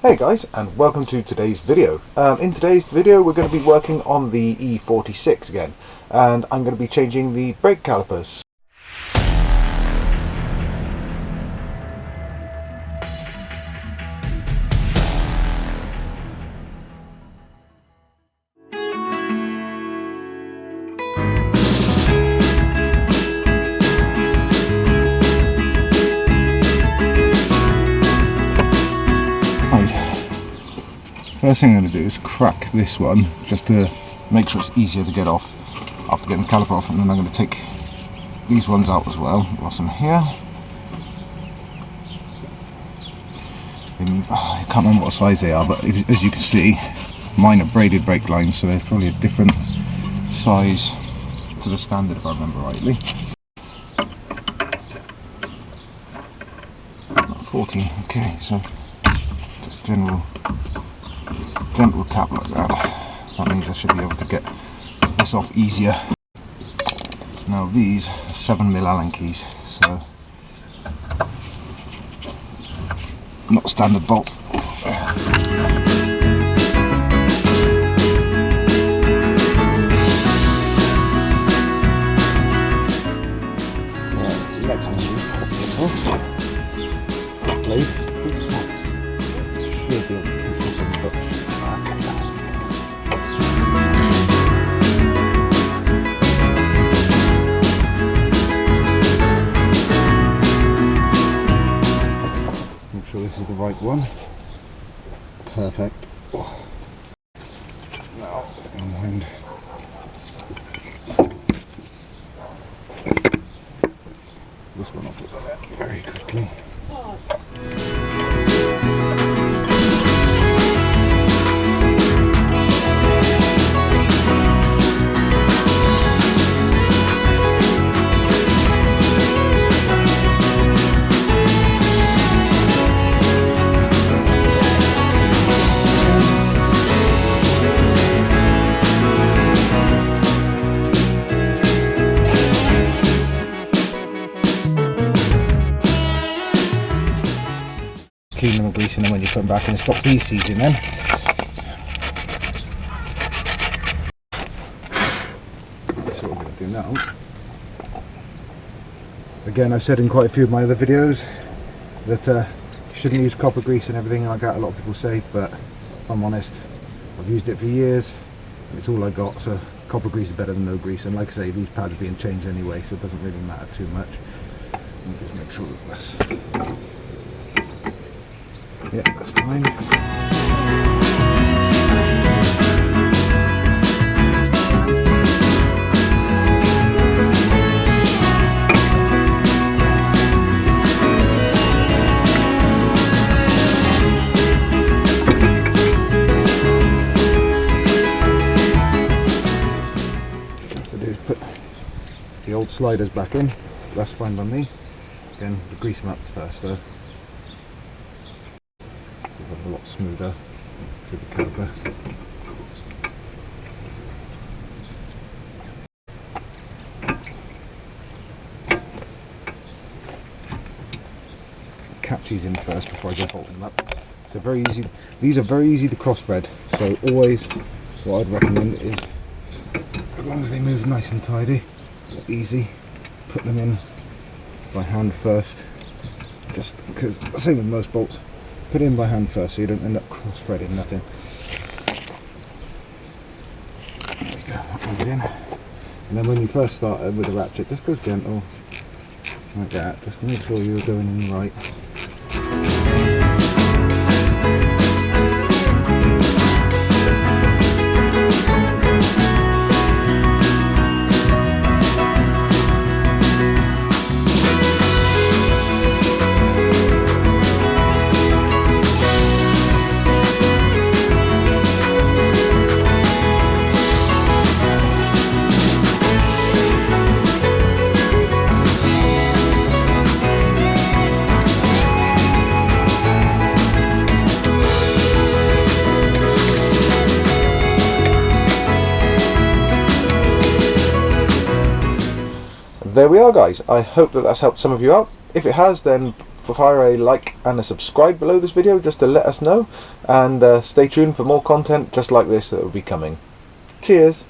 Hey guys, and welcome to today's video. In today's video we're going to be working on the E46 again, and I'm going to be changing the brake calipers. First thing I'm going to do is crack this one just to make sure it's easier to get off after getting the caliper off, and then I'm going to take these ones out as well whilst I'm here. I can't remember what size they are, but as you can see, mine are braided brake lines, so they're probably a different size to the standard if I remember rightly. 40, okay, so just gentle tap like that. That means I should be able to get this off easier. Now these are 7mm Allen keys, so not standard bolts. Let's pop this off. Blade. Should be able to push this one back. This is the right one. Perfect. Oh. Now let's go and wind this one off like that very quickly. Clean them and greasing them when you put them back in, stop these seizing then. That's what we're going to do now. Again, I've said in quite a few of my other videos that you shouldn't use copper grease and everything like that, a lot of people say, but if I'm honest, I've used it for years and it's all I got, so copper grease is better than no grease, and like I say, these pads are being changed anyway, so it doesn't really matter too much. Let me just make sure that that's... yeah, that's fine. What I have to do is put the old sliders back in. That's fine by me. Again, the grease them up first though. A lot smoother with the caliper. Catch these in first before I go bolting them up. So very easy. These are very easy to cross thread. So always, what I'd recommend is, as long as they move nice and tidy, easy, put them in by hand first. Just because, same with most bolts. Put it in by hand first so you don't end up cross-threading nothing. There we go, that one's in. And then when you first start with the ratchet, just go gentle, like that, just to make sure you're going in right. There we are guys, I hope that that's helped some of you out. If it has, then fire a like and a subscribe below this video just to let us know, and stay tuned for more content just like this that will be coming. Cheers!